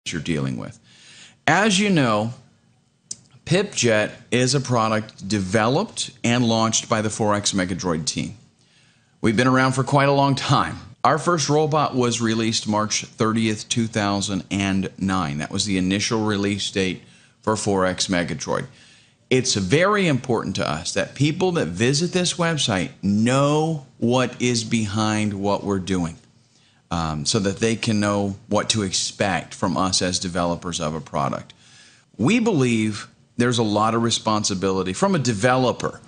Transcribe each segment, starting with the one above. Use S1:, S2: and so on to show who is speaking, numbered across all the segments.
S1: you're dealing with. As you know, Pipjet is a product developed and launched by the Forex Megadroid team. We've been around for quite a long time. Our first robot was released March 30th, 2009. That was the initial release date for Forex Megadroid. It's very important to us that people that visit this website know what is behind what we're doing, so that they can know what to expect from us as developers of a product. We believe there's a lot of responsibility from a developer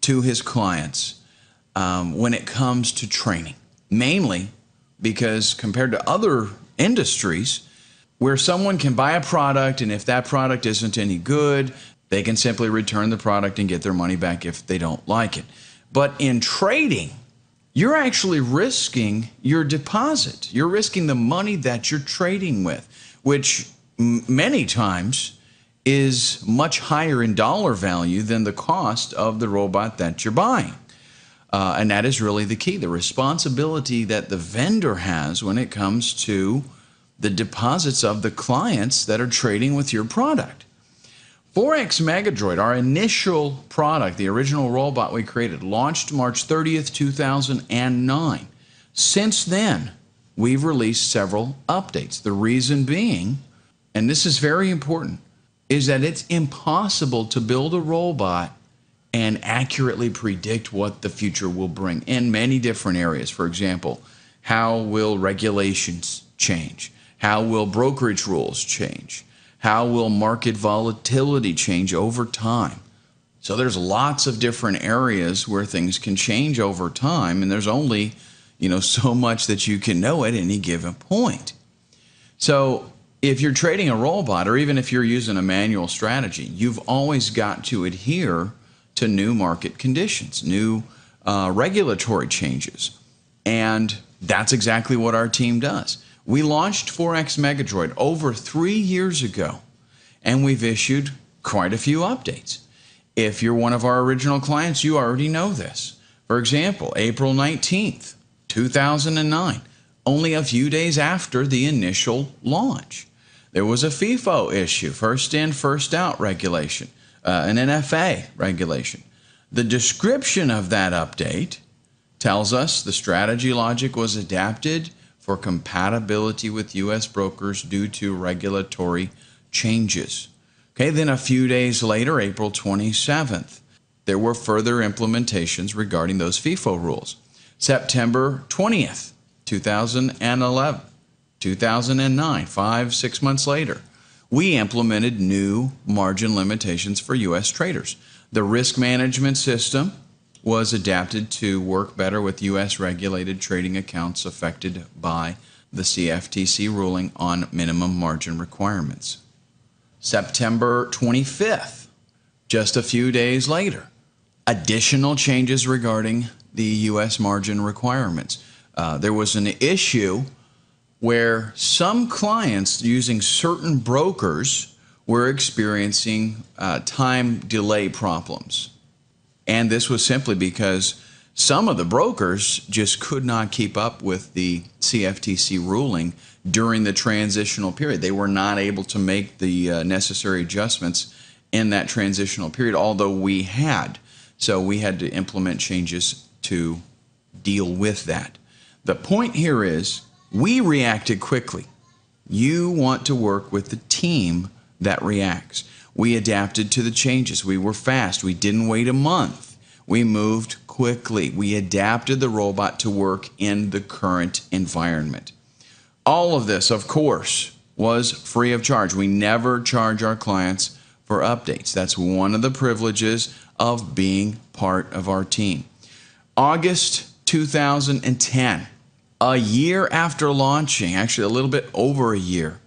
S1: to his clients when it comes to training, mainly because compared to other industries where someone can buy a product and if that product isn't any good, they can simply return the product and get their money back if they don't like it. But in trading, you're actually risking your deposit. You're risking the money that you're trading with, which many times is much higher in dollar value than the cost of the robot that you're buying. And that is really the key, the responsibility that the vendor has when it comes to the deposits of the clients that are trading with your product. Forex Megadroid, our initial product, the original robot we created, launched March 30th, 2009. Since then, we've released several updates. The reason being, and this is very important, is that it's impossible to build a robot and accurately predict what the future will bring in many different areas. For example, how will regulations change? How will brokerage rules change? How will market volatility change over time? So there's lots of different areas where things can change over time, and there's only, so much that you can know at any given point. So if you're trading a robot, or even if you're using a manual strategy, you've always got to adhere to new market conditions, new regulatory changes. And that's exactly what our team does. We launched Forex Megadroid over 3 years ago, and we've issued quite a few updates. If you're one of our original clients, you already know this. For example, April 19th, 2009, only a few days after the initial launch, there was a FIFO issue, first in, first out regulation, an NFA regulation. The description of that update tells us the strategy logic was adapted for compatibility with U.S. brokers due to regulatory changes. Okay, then a few days later, April 27th, there were further implementations regarding those FIFO rules. September 20th, 2011, 2009, 5-6 months later, we implemented new margin limitations for U.S. traders. The risk management system was adapted to work better with U.S. regulated trading accounts affected by the CFTC ruling on minimum margin requirements. September 25th, just a few days later, additional changes regarding the U.S. margin requirements. There was an issue where some clients using certain brokers were experiencing time delay problems. And this was simply because some of the brokers just could not keep up with the CFTC ruling during the transitional period. They were not able to make the necessary adjustments in that transitional period, although we had. So we had to implement changes to deal with that. The point here is we reacted quickly. You want to work with the team that reacts. We adapted to the changes. We were fast. We didn't wait a month. We moved quickly. We adapted the robot to work in the current environment. All of this, of course, was free of charge. We never charge our clients for updates. That's one of the privileges of being part of our team. August 2010, a year after launching, actually a little bit over a year,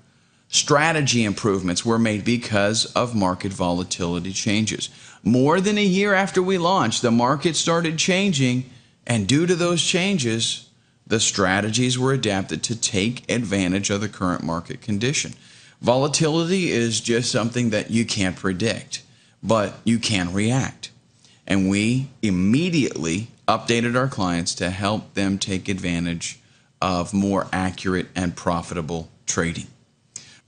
S1: strategy improvements were made because of market volatility changes. More than a year after we launched, the market started changing, and due to those changes, the strategies were adapted to take advantage of the current market condition. Volatility is just something that you can't predict, but you can react. And we immediately updated our clients to help them take advantage of more accurate and profitable trading.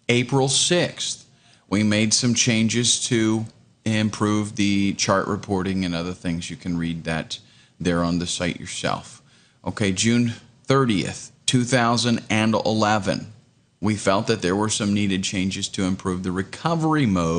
S1: April 6th, we made some changes to improve the chart reporting and other things. You can read that there on the site yourself. Okay, June 30th, 2011, we felt that there were some needed changes to improve the recovery mode